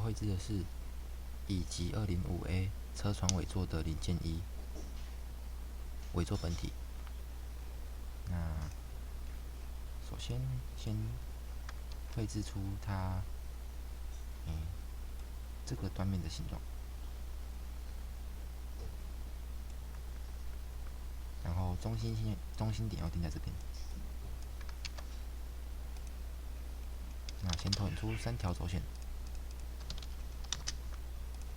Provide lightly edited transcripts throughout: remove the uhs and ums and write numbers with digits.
绘制的是乙级205A 车船尾座的零件一尾座本体。那首先绘制出它这个端面的形状，然后中心点要定在这边。那先投影出3条轴线，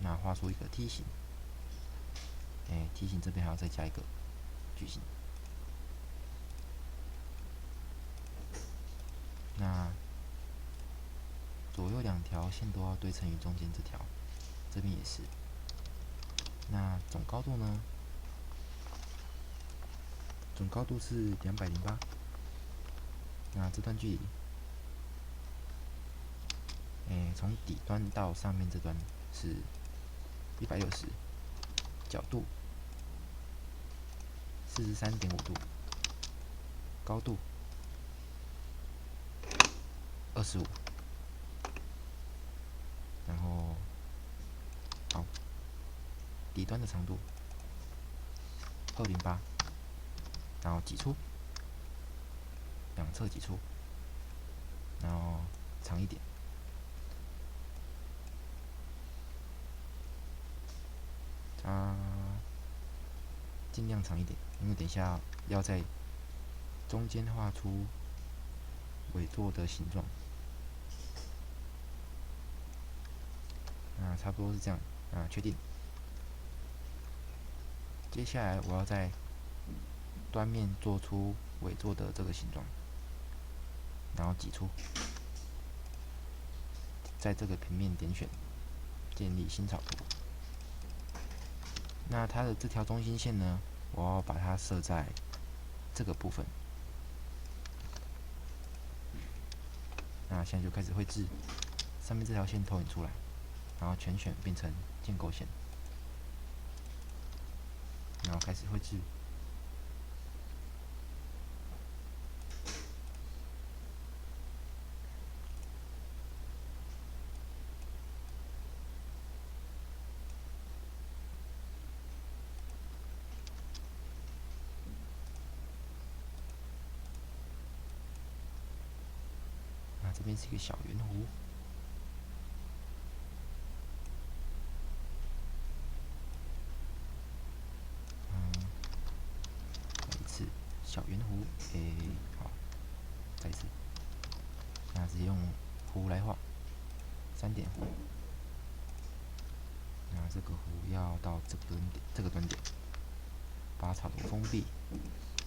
那画出一个梯形，梯形这边还要再加一个矩形。那左右2条线都要对称于中间这条，这边也是。那总高度呢？总高度是208。那这段距离，从底端到上面这端是160，角度43.5度，高度25。然后，好，底端的长度208，然后挤出，2侧挤出，然后长一点。它尽量长一点，因为等一下要在中间画出尾座的形状。那差不多是这样，确定。接下来我要在端面做出尾座的这个形状，然后挤出，在这个平面点选，建立新草图。那它的这条中心线呢，我要把它设在这个部分。那现在就开始绘制，上面这条线投影出来，然后全选变成建构线，然后开始绘制。那这边是一个小圆弧。再一次小圆弧，好，再一次。那直接用弧来画，3点弧。那这个弧要到这个端点，把草图封闭。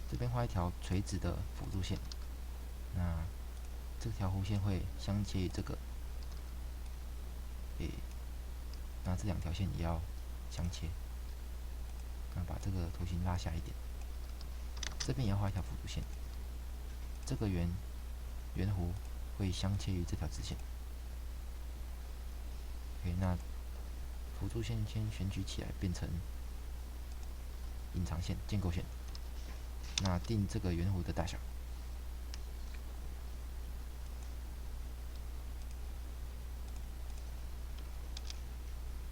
这边画一条垂直的辅助线。那这条弧线会相接于这个，那这2条线也要相切。那把这个图形拉下一点，这边也要画一条辅助线。这个圆弧会相切于这条直线。那辅助线先选举起来，变成隐藏线、建构线。那定这个圆弧的大小。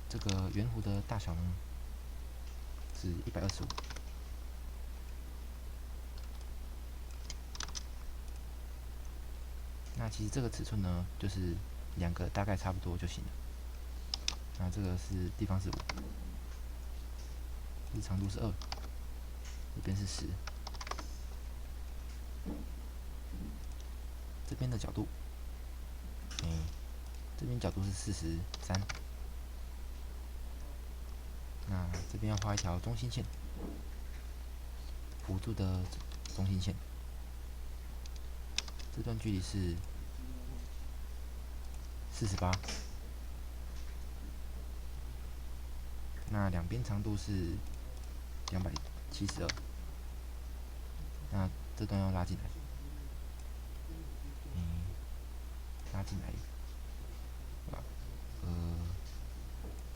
这个圆弧的大小呢是125。那其实这个尺寸呢，就是2个大概差不多就行了。那这个是地方是5，这长度是2，这边是10。这边的角度，这边角度是43。那这边要画一条中心线，辅助的中心线。这段距离是48。那2边长度是272。那这段要拉进来，拉进来，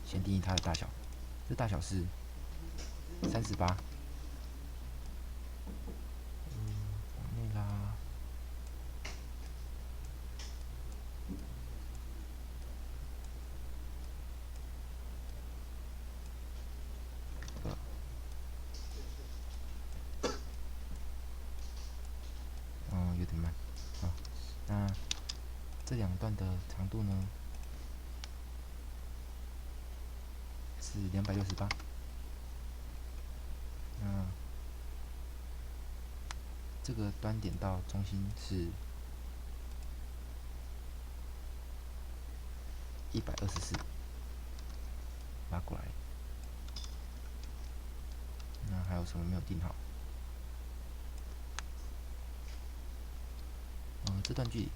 先定义它的大小，这大小是38。往内拉，这两段的长度呢是268。那这个端点到中心是124，拉过来。那还有什么没有定好？这段距离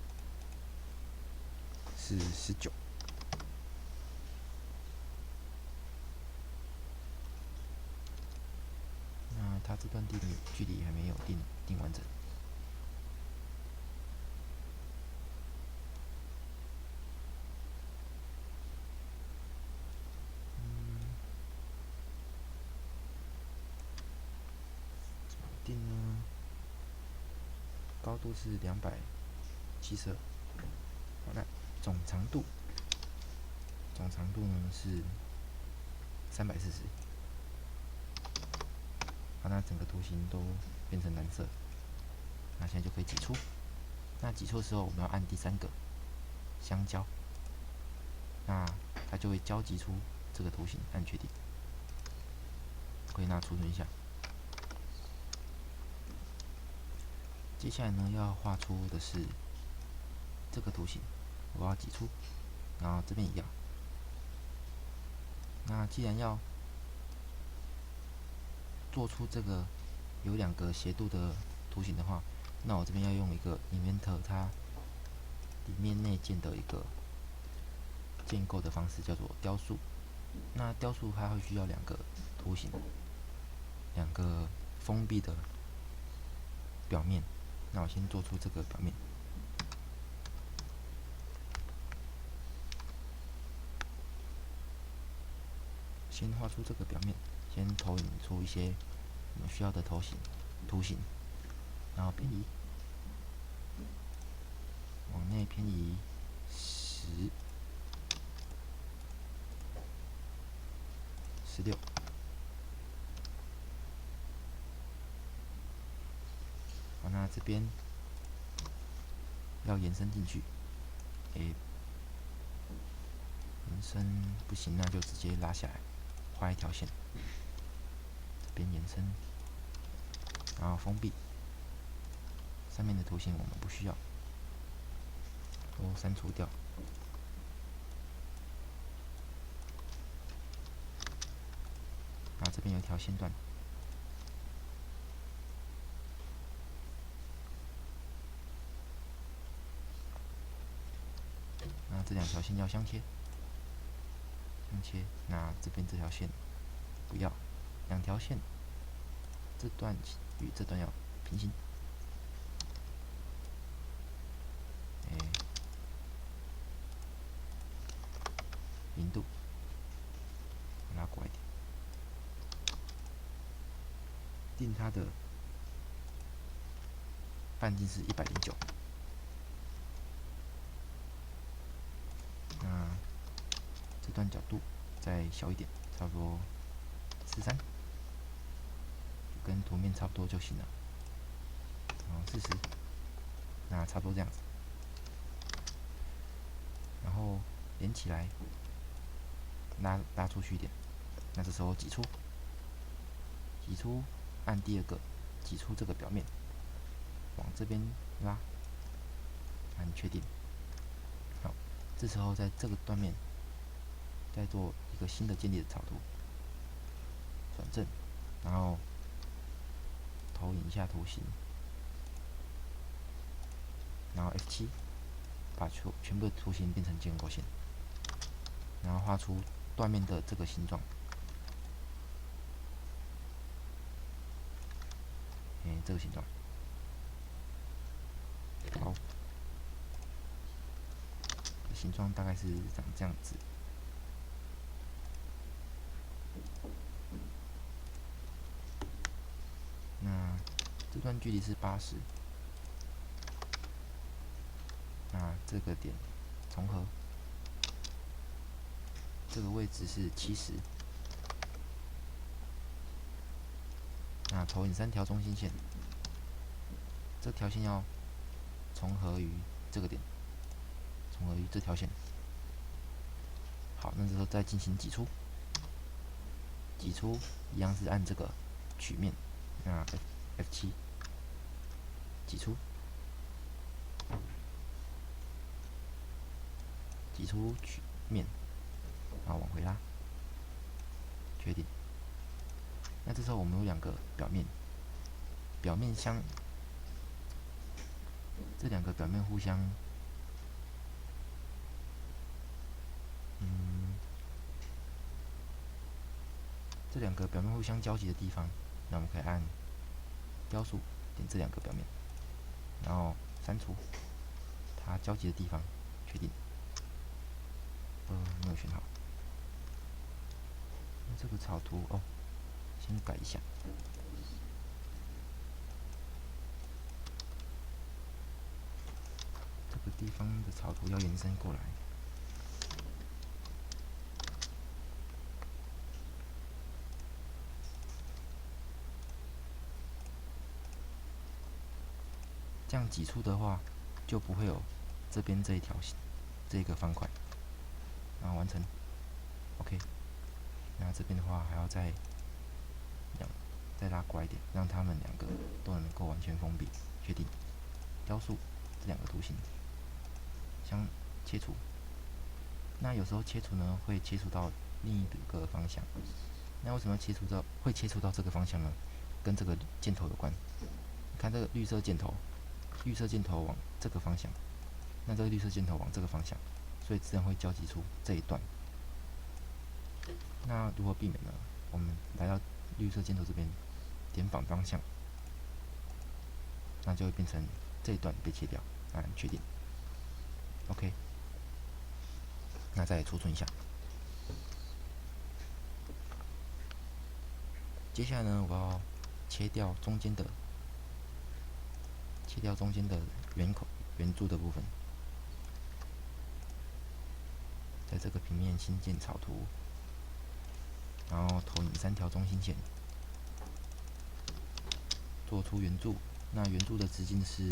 是19。那它这段距离还没有定完整。怎么定呢？高度是272。好，那总长度呢是340。好，那整个图形都变成蓝色。那现在就可以挤出。那挤出的时候，我们要按第3个相交，那它就会交集出这个图形，按确定。可以拿储存一下。接下来呢，要画出的是这个图形，我要挤出，然后这边一样。那既然要做出这个有2个斜度的图形的话，那我这边要用一个 Inventor 它里面内建的一个建构的方式，叫做雕塑。那雕塑它会需要2个图形，2个封闭的表面。那我先做出这个表面。先画出这个表面，先投影出一些我们需要的图形，然后偏移，往内偏移10、16。好，那这边要延伸进去，延伸不行，那就直接拉下来，画一条线，这边延伸，然后封闭。上面的图形我们不需要，都删除掉。然后这边有一条线段，那这2条线要相切，那这边这条线不要，2条线，这段与这段要平行。0度，拉过来一点，定它的半径是109。那这段角度再小一点，差不多13，跟图面差不多就行了。40，那差不多这样子。然后连起来，拉出去一点。那这时候挤出，按第2个挤出这个表面，往这边拉，按确定。好，这时候在这个断面再做一个新的建立的草图，转正，然后投影一下图形，然后 F7，把全部的图形变成建构线，然后画出断面的这个形状。这个形状。好，形状大概是长这样子。那这段距离是80，那这个点重合，这个位置是70。那投影3条中心线，这条线要重合于这个点，同而于这条线。好，那这时候再进行挤出，挤出一样是按这个曲面，那 F7 挤出，挤出曲面，然后往回拉，确定。那这时候我们有两个表面，这两个表面互相，这两个表面互相交集的地方，那我们可以按雕塑点这两个表面，然后删除它交集的地方，确定。没有选好。那这个草图先改一下。这个地方的草图要延伸过来。这样挤出的话，就不会有这边这一条线，这个方块。然后完成 ，OK。那这边的话还要再拉过来一点，让它们两个都能够完全封闭。确定。雕塑这两个图形相切除。那有时候切除呢会切除到另一个方向。那为什么会切除到这个方向呢？跟这个箭头有关。看这个绿色箭头往这个方向，那这个绿色箭头往这个方向，所以自然会交集出这一段。那如何避免呢？我们来到绿色箭头这边，点反方向，那就会变成这一段被切掉。按确定 ，OK。那再储存一下。接下来呢，我要切掉中间的圆柱的部分，在这个平面新建草图，然后投影3条中心线，做出圆柱。那圆柱的直径是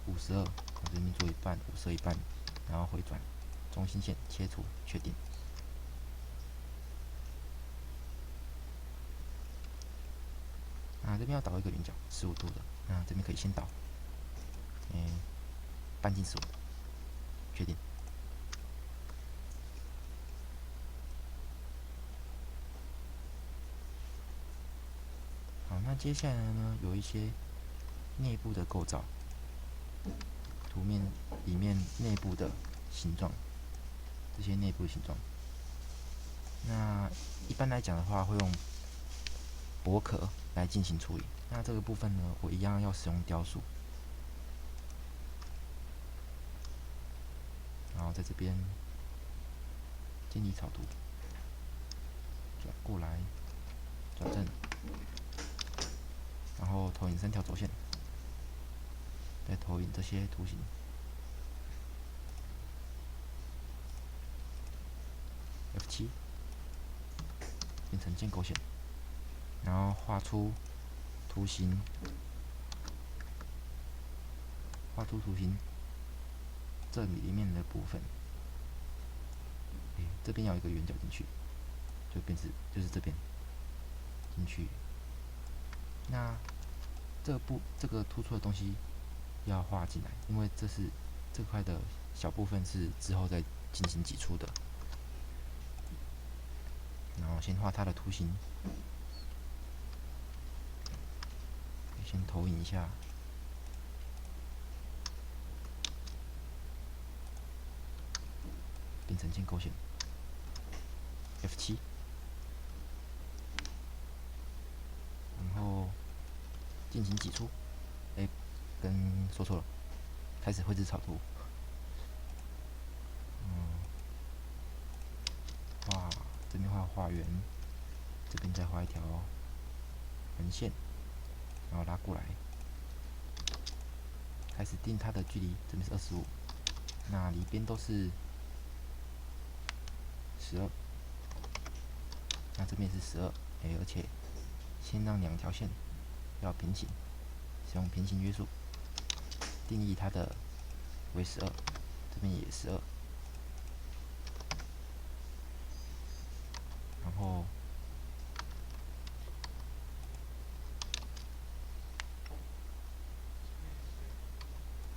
52，我这边做一半，52一半，然后回转，中心线切除，确定。这边要导一个圆角，15度的。那这边可以先导，半径15，确定。好，那接下来呢，有一些内部的构造，图面里面内部的形状，这些内部形状。那一般来讲的话，会用薄壳来进行处理。那这个部分呢，我一样要使用雕塑，然后在这边建立草图，转过来，转正，然后投影3条轴线，再投影这些图形。F7变成建构线，然后画出图形，这里面的部分，这边要有一个圆角进去，就是这边进去。那这个突出的东西要画进来，因为这块的小部分是之后再进行挤出的。然后先画它的图形，先投影一下，变成建构线。F7，然后进行挤出。说错了，开始绘制草图。这边画圆，这边再画一条横线，然后拉过来，开始定它的距离，这边是25，那里边都是12，那这边是12，而且先让2条线要平行，使用平行约束，定义它的为12，边也12，然后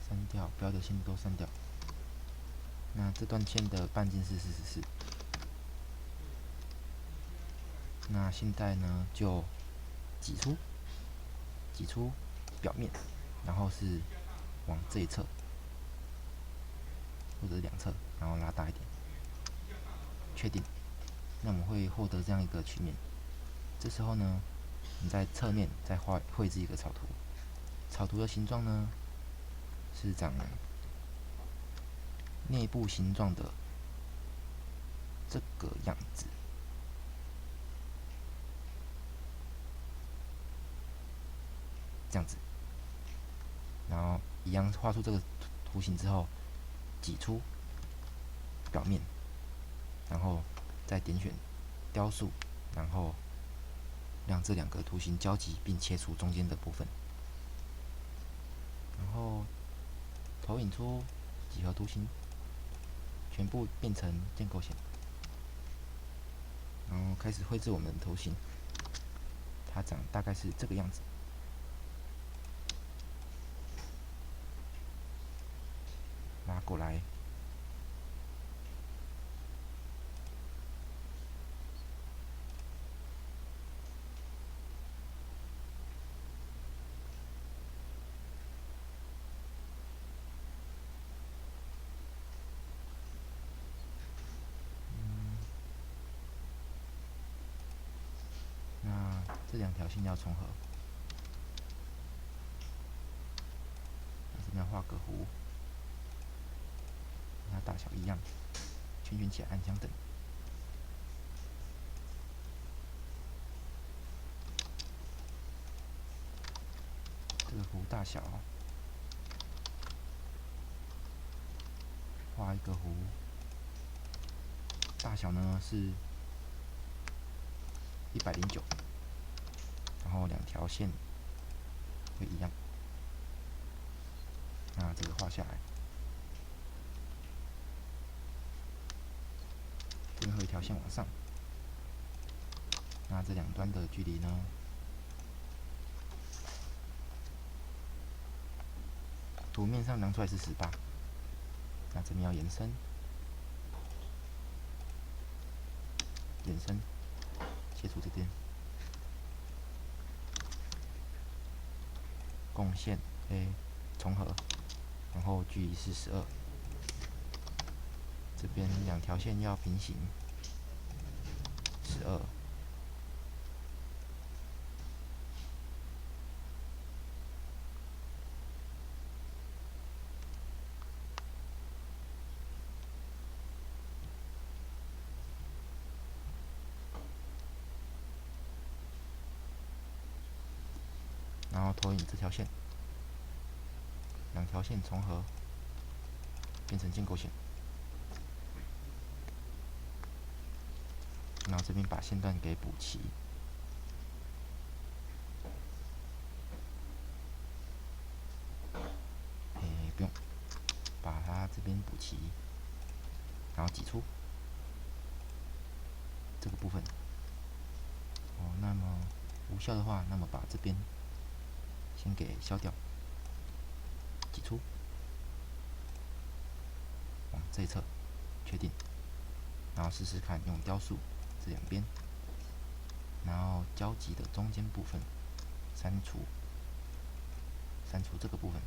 删掉标的线都删掉。那这段线的半径是44。那现在呢，就挤出表面，然后是往这一侧或者两侧，然后拉大一点，确定。那我们会获得这样一个曲面。这时候呢，你在侧面再绘制一个草图。草图的形状呢，是长内部形状的这个样子。这样子，然后一样画出这个图形之后，挤出表面，然后再点选雕塑，然后让这两个图形交集，并切除中间的部分，然后投影出几何图形，全部变成建构线，然后开始绘制我们的图形。它长大概是这个样子。拉过来，那这两条线要重合。这边画个弧，它大小一样，圈圈起来按相等。这个弧大小，画一个弧，大小呢是109，然后两条线会一样。那这个画下来，这边会有一条线往上。那这两端的距离呢？图面上量出来是18。那这边要延伸，切除这边，共线 A 重合，然后距离是12。这边两条线要平行，12。然后投影这条线，两条线重合，变成建构线。然后这边把线段给补齐。不用，把它这边补齐，然后挤出这个部分。那么无效的话，那么把这边先给消掉，挤出，往这一侧，确定，然后试试看用雕塑这两边，然后交集的中间部分删除这个部分。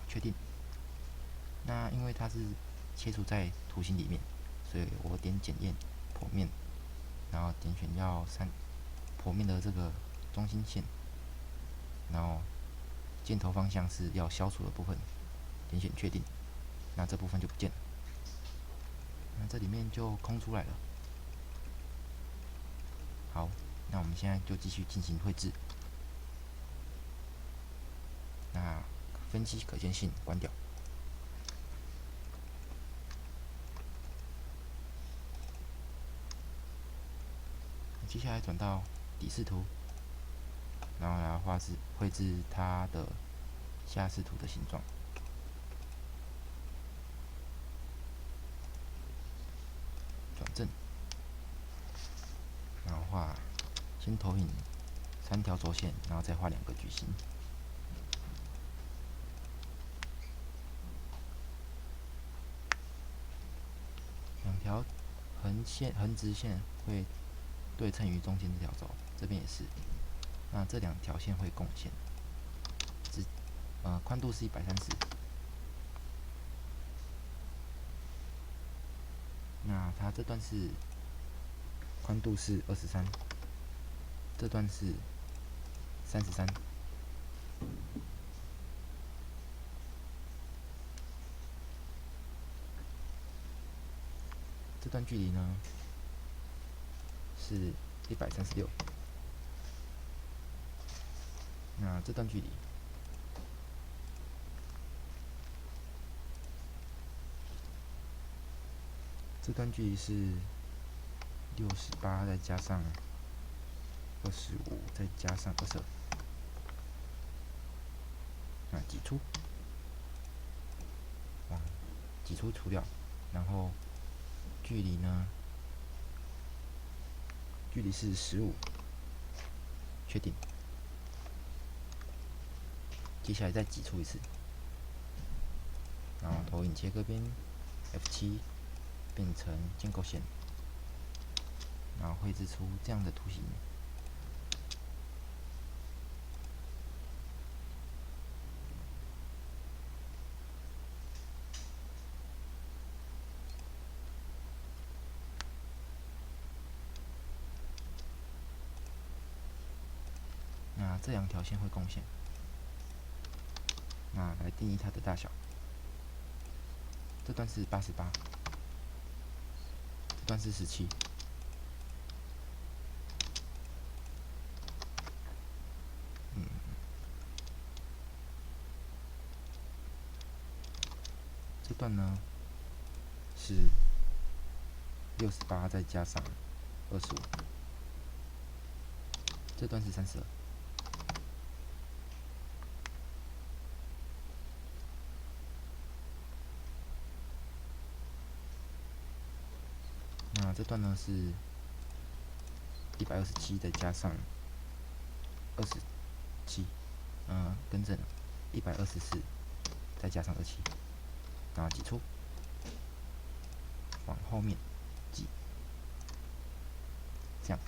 确定。那因为它是切除在图形里面，所以我点检验剖面，然后点选要剖面的这个中心线，然后箭头方向是要消除的部分，点选确定，那这部分就不见了，那这里面就空出来了。好，那我们现在就继续进行绘制。那分析可见性关掉。接下来转到底视图，然后来绘制它的下视图的形状。转正，然后先投影3条轴线，然后再画2个矩形。2条横直线会对称于中间这条轴，这边也是。那这2条线会共线，宽度是130。那它这段是宽度是23，这段是33。这段距离呢是136。那这段距离，是68再加上25再加上22。那挤出，挤出除掉，然后距离呢？距离是15，确定。接下来再挤出一次，然后投影切割边 F7变成建构线，然后绘制出这样的图形。那这2条线会共线。那来定义它的大小，这段是88，这段是17。这段呢是68再加上25，这段是32。那这段呢是127再加上27，更正124再加上27，然后挤出，往后面挤，这样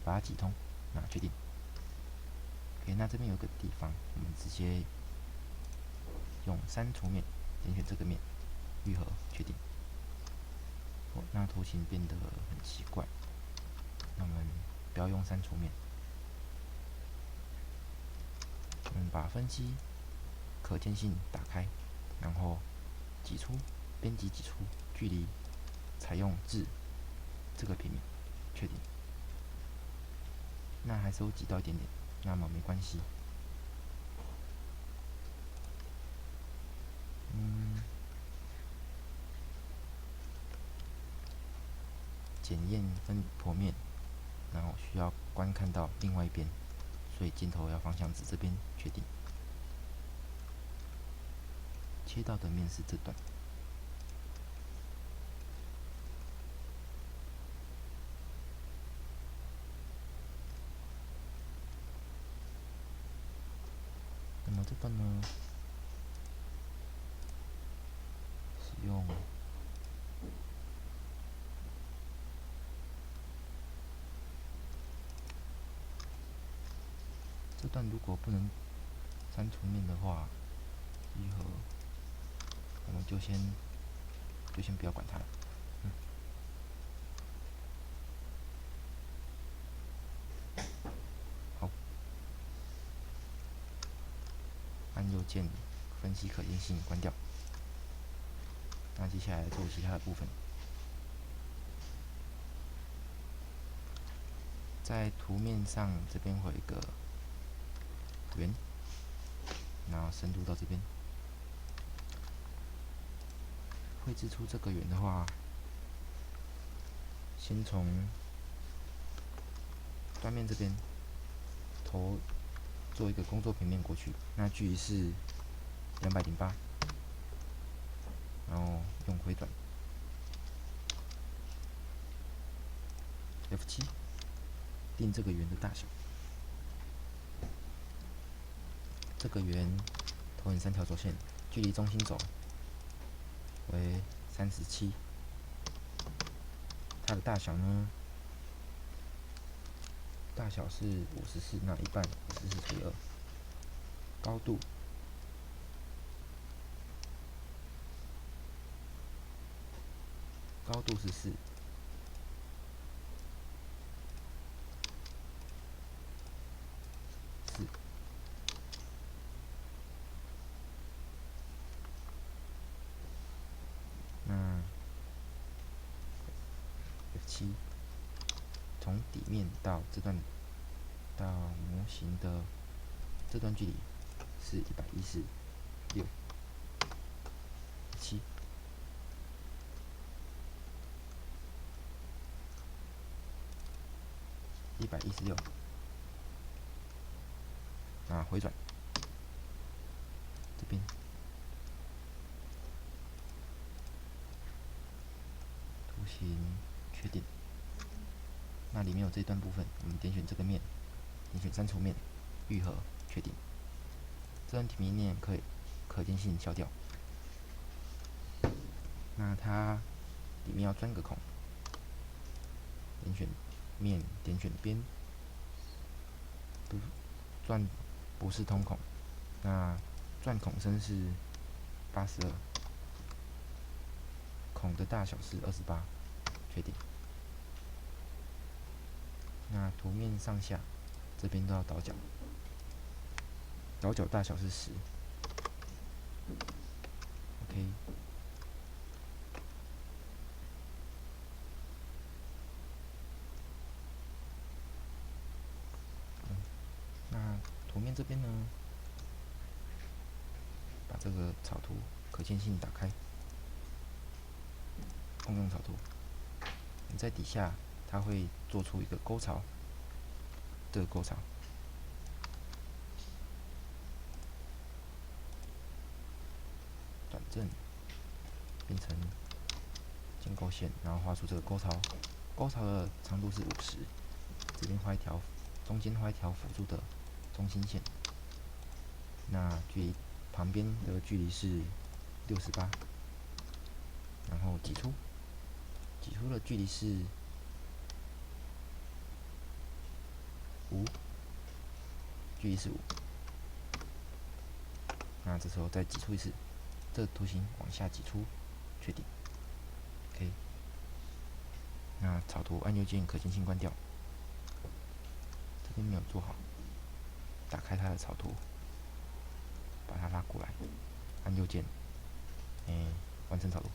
把它挤通，那确定。OK， 那这边有个地方，我们直接用删除面点选这个面，愈合，确定。那图形变得很奇怪，那我们不要用删除面，我们把分析可见性打开，然后挤出，编辑挤出距离，采用至这个平面，确定。那还是有挤到一点点，那么没关系。检验分剖面，然后需要观看到另外一边，所以箭头要方向指这边，确定。切到的面是这段。那么这段呢，使用这段如果不能删除面的话，愈合，我们就先不要管它了。好，按右键分析可见性，关掉。那接下来做其他的部分，在图面上这边会有一个圆，然后深度到这边。绘制出这个圆的话，先从断面这边头做一个工作平面过去，那距离是208，然后用回转 F7，定这个圆的大小。这个圆投影3条轴线，距离中心轴为37，它的大小呢？大小是54，那一半54×2。高度是4，那 F7从底面到模型的这段距离是116，7 116，那回转这边图形确定，那里面有这段部分，我们点选这个面，点选删除面，愈合确定。这段平面可见性消掉，那它里面要钻个孔，点选面，点选边，钻不是通孔，那钻孔深是82，孔的大小是28，确定。那图面上下这边都要倒角，倒角大小是10。OK。那图面这边呢，把这个草图可见性打开，共用草图。你在底下，它会做出一个沟槽，这个沟槽。转正，变成建构线，然后画出这个沟槽。沟槽的长度是50，这边画一条，中间画一条辅助的中心线。那距离旁边的距离是68，然后挤出的距离是5，距离是5。那这时候再挤出一次，这个图形往下挤出，确定。OK。那草图按右键可见性关掉，这边没有做好，打开它的草图，把它拉过来，按右键，完成草图。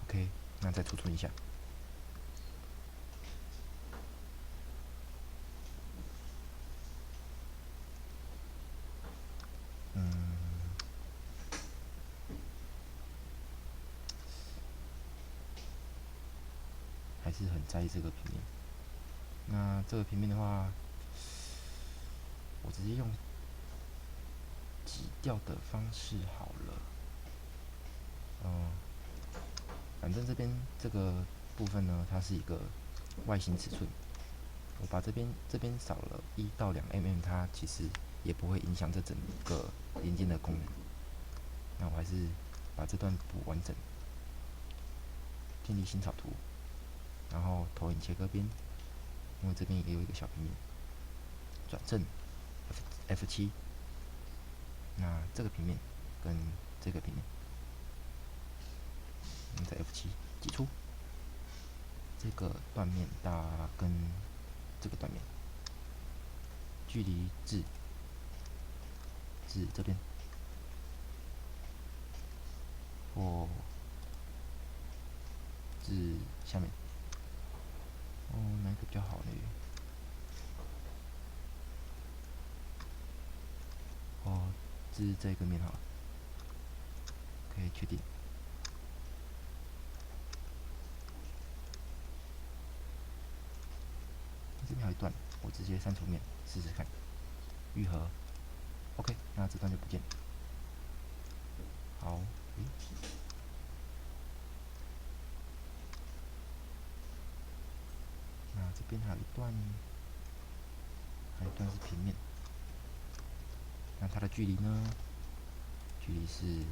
OK， 那再储存一下。还是很在意这个平面。那这个平面的话，我直接用挤掉的方式好了。反正这边这个部分呢，它是一个外形尺寸，我把这边少了1到2mm，它其实也不会影响这整个连接的功能。那我还是把这段补完整，建立新草图，然后投影切割边，因为这边也有一个小平面，转正 F7，那这个平面跟这个平面，我们在 F7 挤出这个断面跟这个断面，距离至这边或至下面。哪一个比较好呢？至这个面好了，可以确定。一段，我直接删除面试试看，愈合 ，OK， 那这段就不见了。好，那这边还有一段是平面，那它的距离呢？距离是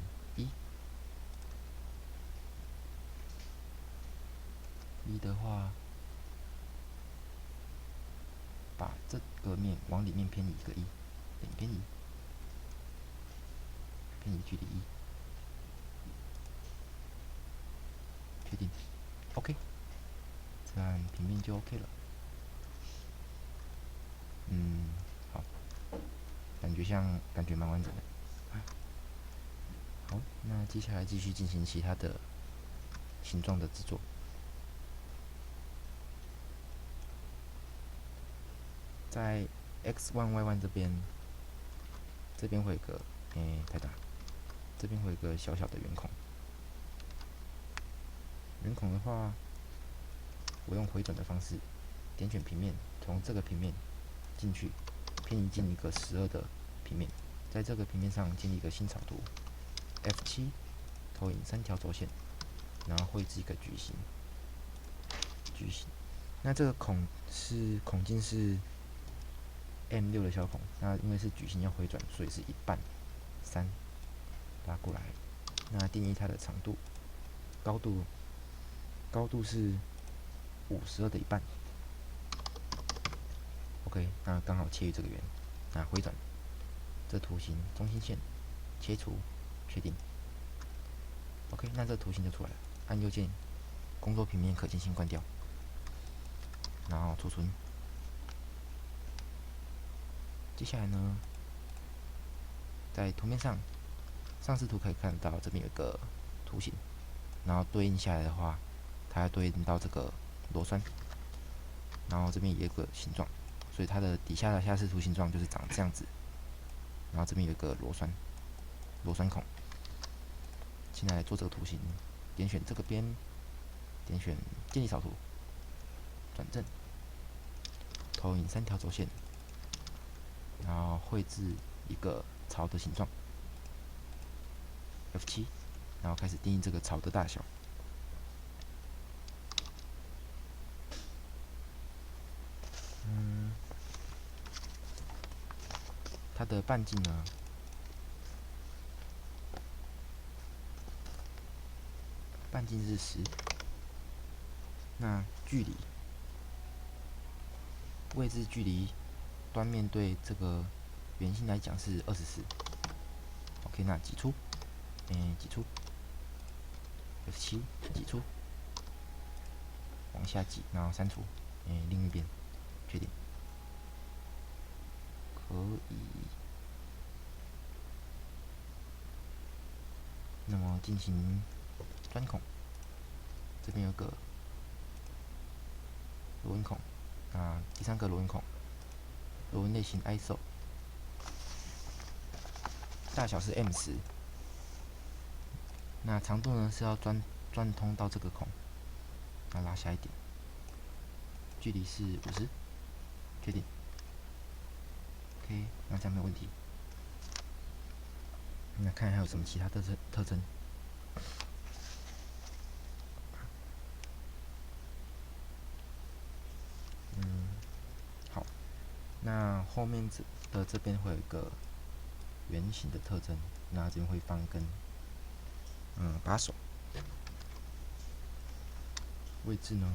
1的话，把这个面往里面偏移一个1，点偏移，距离1，确定 ，OK， 这样平面就 OK 了。好，感觉蛮完整的。好，那接下来继续进行其他的形状的制作。在 x1、y1 这边会有个太大，这边会有个小小的圆孔。圆孔的话，我用回转的方式点选平面，从这个平面进去，偏移进一个12的平面，在这个平面上建立一个新草图 ，F7，投影3条轴线，然后绘制一个矩形。那这个孔径是 M6的小孔，那因为是矩形要回转，所以是1半3，拉过来。那定义它的长度，高度是52的1半。OK， 那刚好切于这个圆，那回转，这图形中心线切除，确定。OK， 那这图形就出来了。按右键，工作平面可见性关掉，然后储存。接下来呢，在图面上，上视图可以看到这边有一个图形，然后对应下来的话，它要对应到这个螺栓，然后这边也有个形状，所以它的底下的下视图形状就是长这样子。然后这边有一个螺栓孔。现在做这个图形，点选这个边，点选建立草图，转正，投影3条轴线，然后绘制一个槽的形状 ，F7，然后开始定义这个槽的大小。它的半径呢？半径是10，那距离位置距离端面对这个圆心来讲是24。OK， 那挤出F7 挤出，往下挤，然后删除，另一边确定，可以。那么进行钻孔，这边有个螺纹孔，第3个螺纹孔，螺纹类型 ISO， 大小是 M10，那长度呢是要钻通到这个孔，那拉下一点，距离是50，确定。OK， 那这样没有问题。那看还有什么其他特征？好，那后面这边会有一个圆形的特征，那这边会放一根把手，位置呢，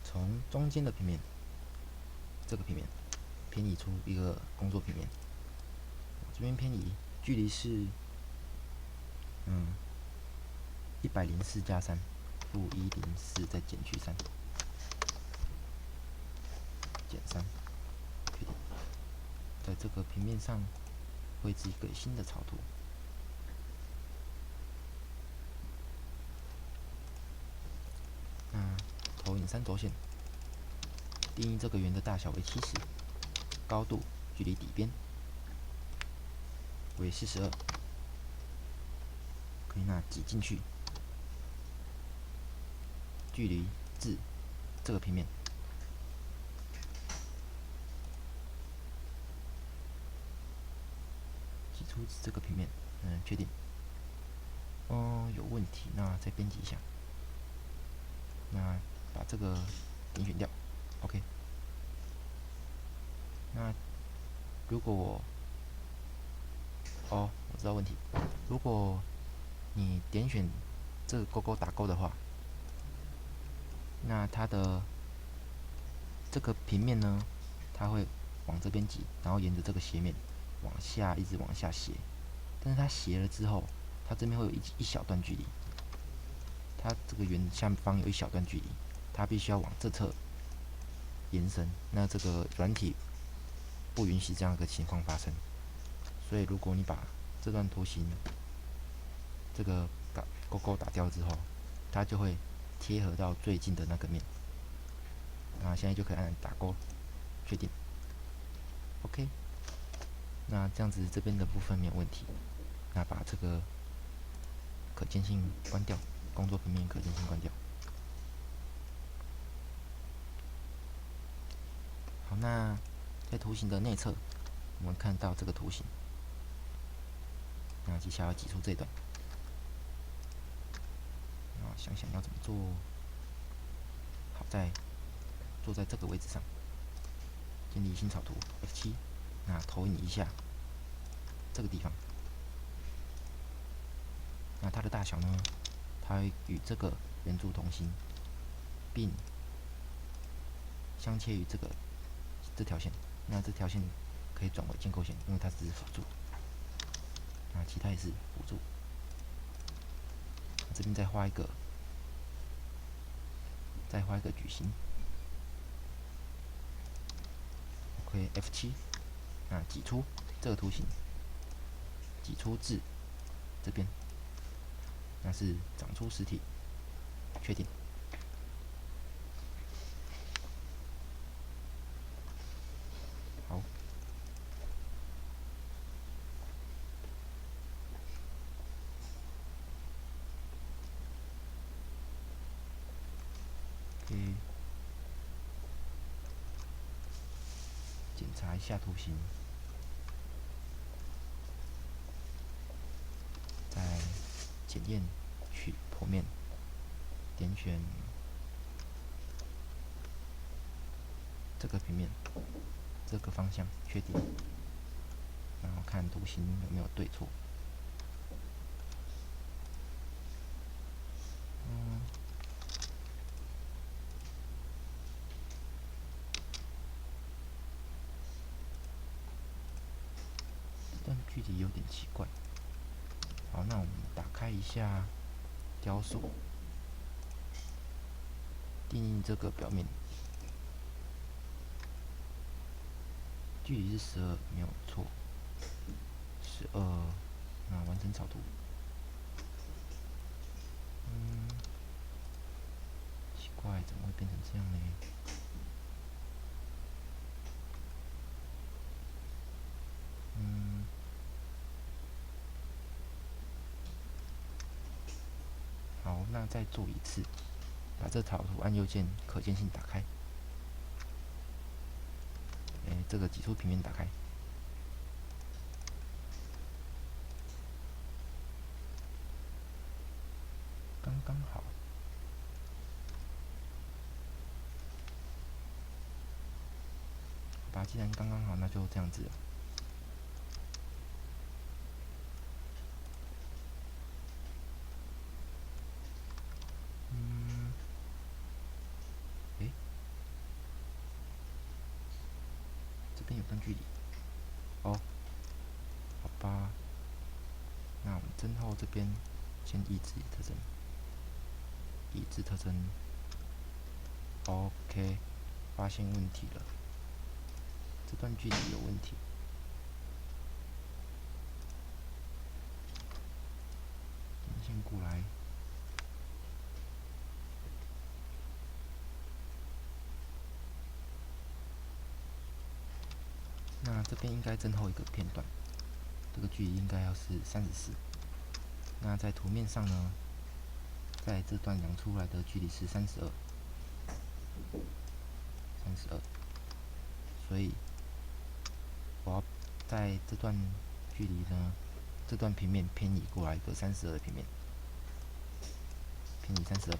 从中间的平面，这个平面偏移出一个工作平面，这边偏移，距离是104加3，负104再减去3，减3，确定。在这个平面上绘制一个新的草图。投影3轴线，定义这个圆的大小为70，高度距离底边为42。可以，那挤进去，距离至这个平面，挤出至这个平面，确定。有问题，那再编辑一下。那把这个点选掉 ，OK。那如果我知道问题。如果你点选这个勾勾打勾的话，那它的这个平面呢，它会往这边挤，然后沿着这个斜面往下一直往下斜。但是它斜了之后，它这边会有一小段距离，它这个圆下方有一小段距离，它必须要往这侧延伸。那这个软体不允许这样的情况发生，所以如果你把这段图形这个勾勾打掉之后，它就会贴合到最近的那个面。那现在就可以按打勾，确定。OK， 那这样子这边的部分没有问题。那把这个可见性关掉，工作平面可见性关掉。好，那在图形的内侧，我们看到这个图形。那接下来要挤出这一段。想想要怎么做。好，坐在这个位置上，建立新草图 F7，那投影一下这个地方。那它的大小呢？它会与这个圆柱同心，并相切于这条线。那这条线可以转为建构线，因为它只是辅助。那其他也是辅助。这边再画一个矩形。OK F7，那挤出这个图形，挤出至这边，那是长出实体，确定。好。检查一下图形，再检验取剖面，点选这个平面，这个方向，确定。然后看图形有没有对错。这段距离有点奇怪。好，那我们打开一下雕塑，定义这个表面，距离是12，没有错。12，那完成草图。奇怪，怎么会变成这样呢？好，那再做一次，把这草图按右键可见性打开。这个挤出平面打开。刚刚好。好吧，既然刚刚好，那就这样子了。这边有段距离。哦，好吧。那我们增厚这边先抑制特征，抑制特征。OK， 发现问题了，这段距离有问题。点线过来。那这边应该增厚一个片段，这个距离应该要是34。那在图面上呢，在这段量出来的距离是32，所以我要在这段距离呢，这段平面偏移过来一个32的平面，偏移32，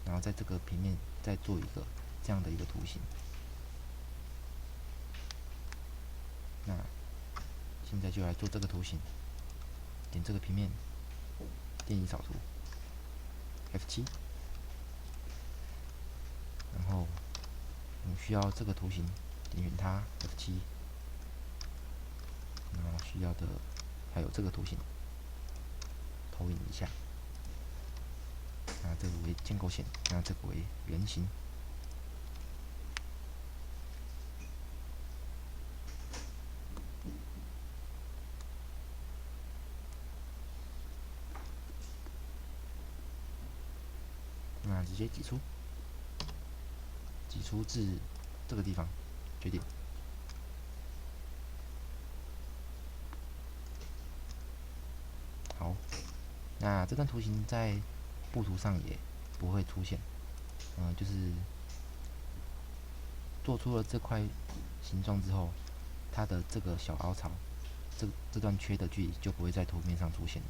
然后在这个平面再做一个这样的一个图形。那现在就来做这个图形，点这个平面，电影扫图 F7，然后我们需要这个图形，点选它 F7，然后需要的还有这个图形，投影一下，那这个为建构线，那这个为圆形。那直接挤出至这个地方，决定。好，那这段图形在布图上也不会出现，就是做出了这块形状之后，它的这个小凹槽，这段缺的距离就不会在图面上出现，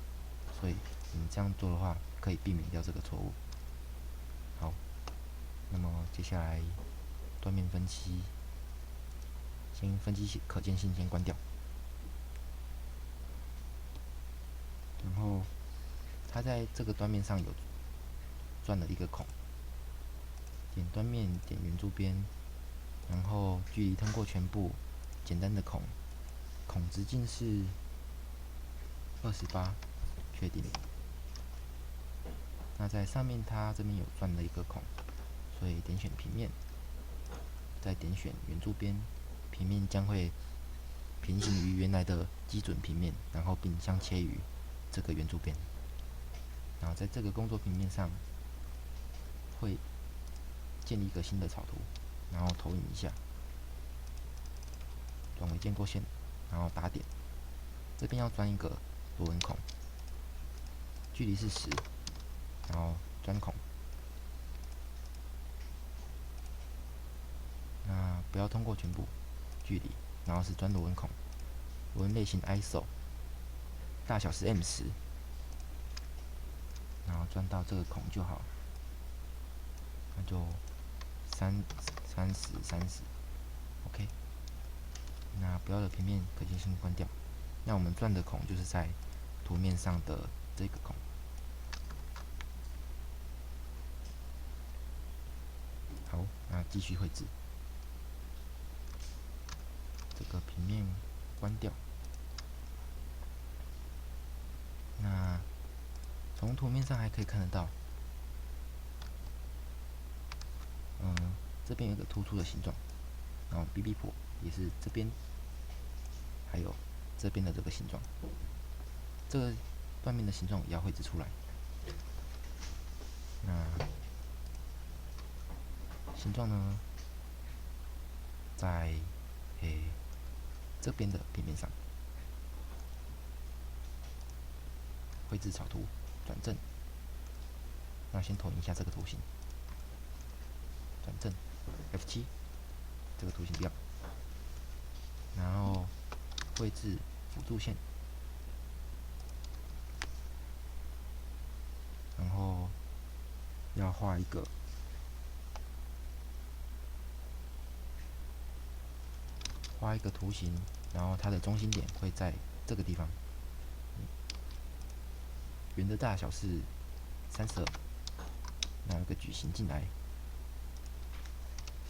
所以你这样做的话，可以避免掉这个错误。好，那么接下来断面分析，先分析可见性先关掉，然后它在这个端面上有钻了一个孔，点端面，点圆柱边，然后距离通过全部，简单的孔直径是28，确定。那在上面它这边有钻了一个孔，所以点选平面，再点选圆柱边，平面将会平行于原来的基准平面，然后并相切于这个圆柱边。然后在这个工作平面上会建立一个新的草图，然后投影一下，转为建构线，然后打点。这边要钻一个螺纹孔，距离是10，然后钻孔。那不要通过全部距离，然后是钻螺纹孔，螺纹类型 ISO， 大小是 M10，然后钻到这个孔就好，那就30 OK。那不要的平面可见性关掉。那我们钻的孔就是在图面上的这个孔。好，那继续绘制。这个平面关掉。那从图面上还可以看得到，这边有一个突出的形状，然后 BB 破也是这边，还有这边的这个形状，这个断面的形状也要绘制出来。那形状呢，在这边的平面上，绘制草图，转正。那先投影一下这个图形，转正 F7，这个图形不要。然后绘制辅助线，然后要画一个图形，然后它的中心点会在这个地方。圆的大小是32，那有个矩形进来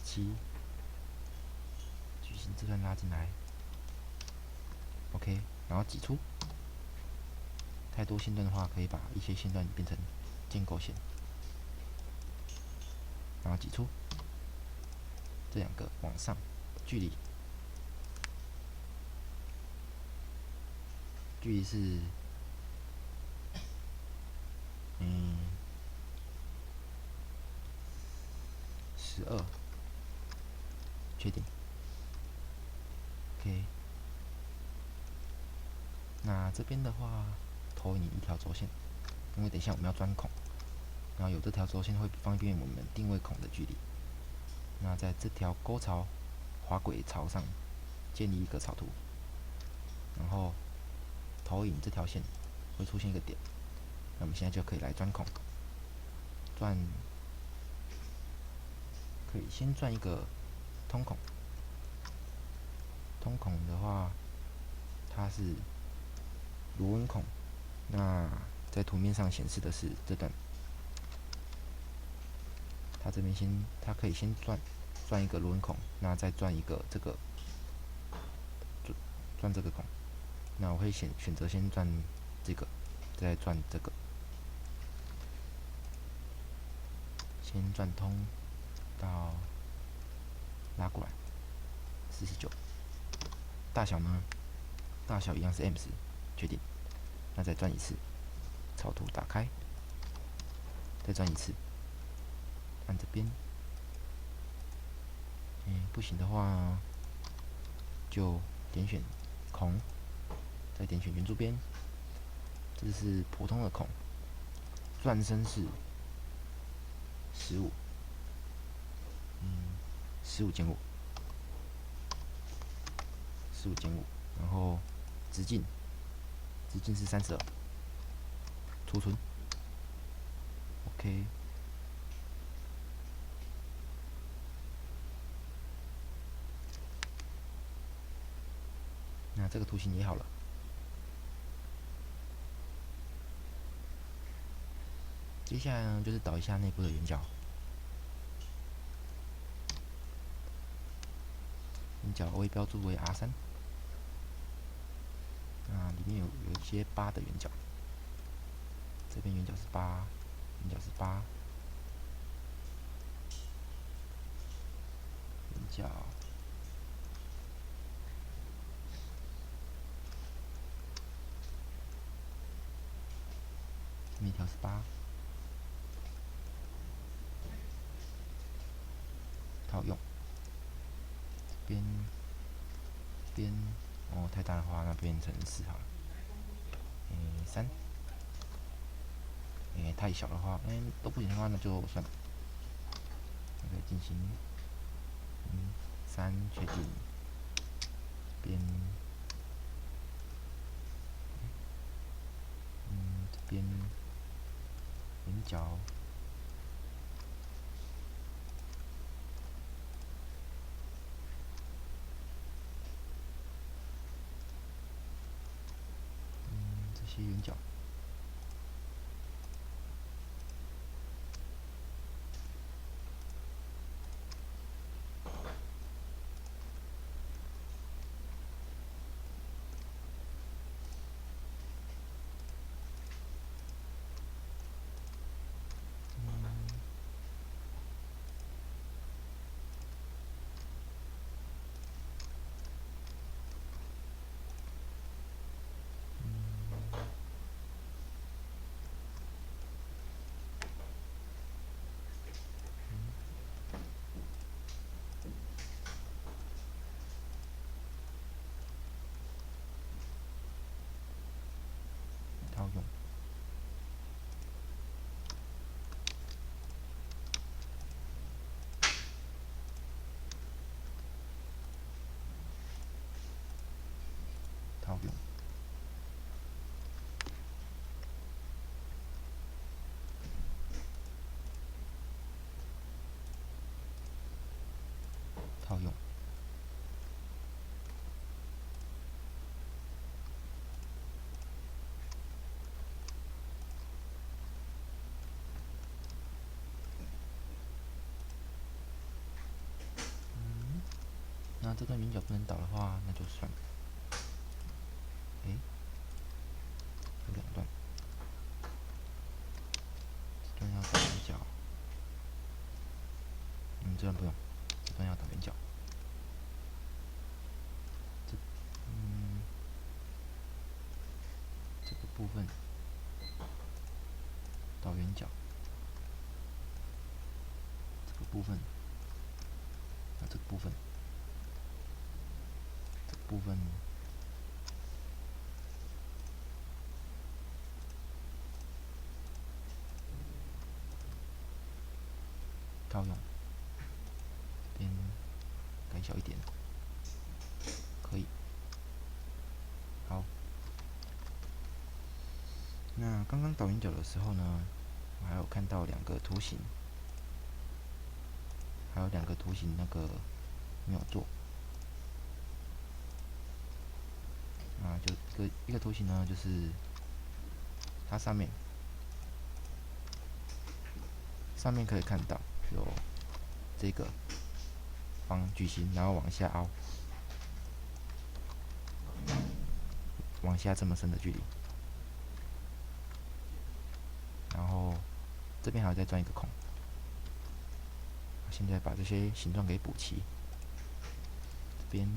，7，矩形这段拉进来 ，OK， 然后挤出。太多线段的话，可以把一些线段变成建构线，然后挤出。这两个往上，距离是12，确定。OK， 那这边的话，投影一条轴线，因为等一下我们要钻孔，然后有这条轴线会方便我们定位孔的距离。那在这条沟槽滑轨槽上建立一个草图，然后投影这条线会出现一个点，那我们现在就可以来钻孔，可以先钻一个通孔。通孔的话，它是螺纹孔，那在图面上显示的是这段。它这边它可以先钻一个螺纹孔，那再钻一个钻这个孔。那我会选择先钻这个，再钻这个，先钻通到拉过来49，大小呢？大小一样是 M10，确定。那再钻一次，草图打开，再钻一次，按这边。不行的话就点选孔，再点选圆珠边，这是普通的孔，钻深是15，15.5，然后直径是32，储存 ，OK。那这个图形也好了。接下来呢，就是导一下内部的圆角。圆角我会标注为 R3。那里面有一些8的圆角，这边圆角是8，圆角是8，圆角。这边一条是8，套用。边哦太大的话，那变成4好了。3，太小的话，都不行的话，那就算了。可以进行3确定边，这边圆角。这些圆角。套用。套用。套用。那这段圆角不能导的话，那就算了。有2段，这段要导圆角。这段不用，这段要导圆角。这个部分导圆角，这个部分，这个部分，这个部分。套用，边改小一点，可以。好，那刚刚导圆角的时候呢，我还有看到两个图形，还有两个图形那个没有做。啊，就一个图形呢，就是它上面可以看到有这个矩形，然后往下凹，往下这么深的距离，然后这边还要再钻一个孔。现在把这些形状给补齐，这边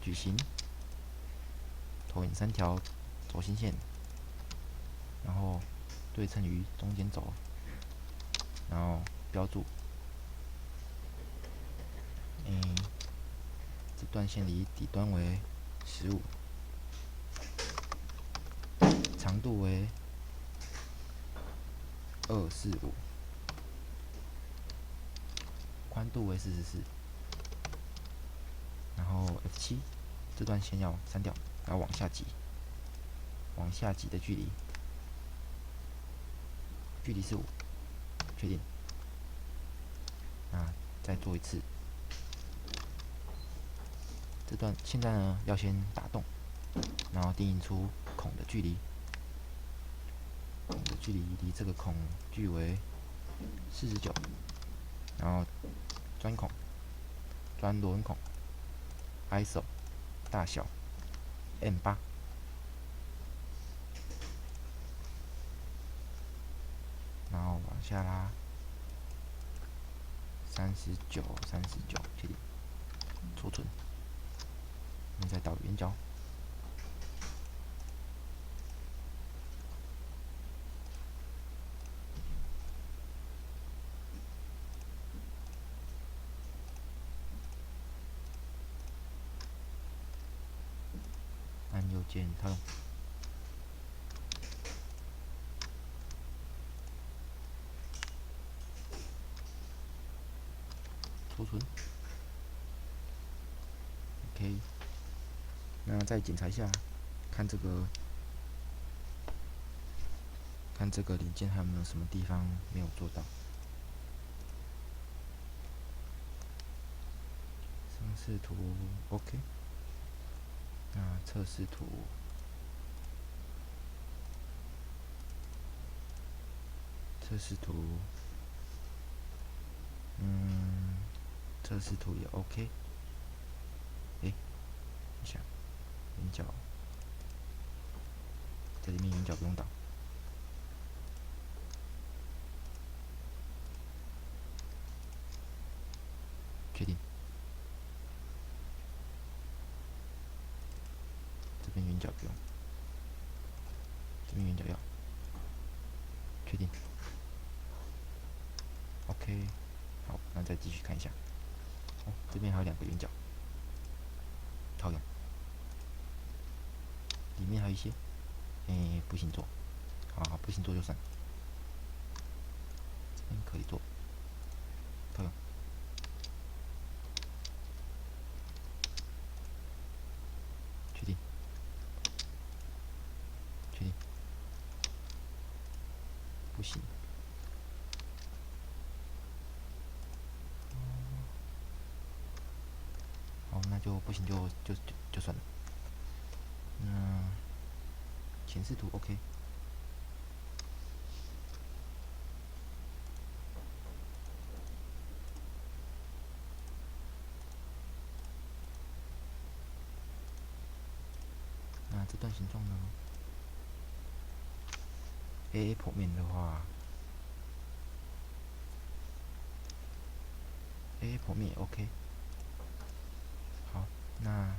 矩形，投影3条轴心线，然后对称于中间轴，然后标注，这段线离底端为15，长度为245，宽度为44，然后 F7 这段线要删掉，然后往下挤，的距离是5，确定。那再做一次，这段现在呢要先打洞，然后定义出孔的距离，离这个孔距为49，然后钻螺纹孔 ，ISO 大小 M8，然后往下拉39，确定，储存。我们再导圆角，按右键套用。储存 ，OK。那再检查一下，看这个零件还有没有什么地方没有做到。上视图 OK， 那测试图，测试图也 OK。一下圆角，这里面圆角不用导。确定。这边圆角不用，这边圆角要。确定。OK， 好，那再继续看一下。哦，这边还有2个圆角，套用。里面还有一些，不行做，好，不行做就算。这边可以做，套用。确定。确定。不行。好，那就不行就算了。前视图 OK。那这段形状呢 ？AA 剖面的话 ，AA 剖面也 OK。好，那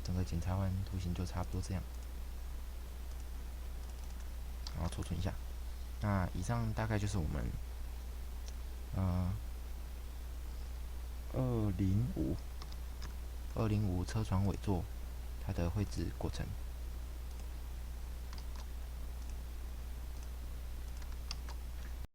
整个检查完图形就差不多这样。然后储存一下。那以上大概就是我们205车床尾座它的绘制过程。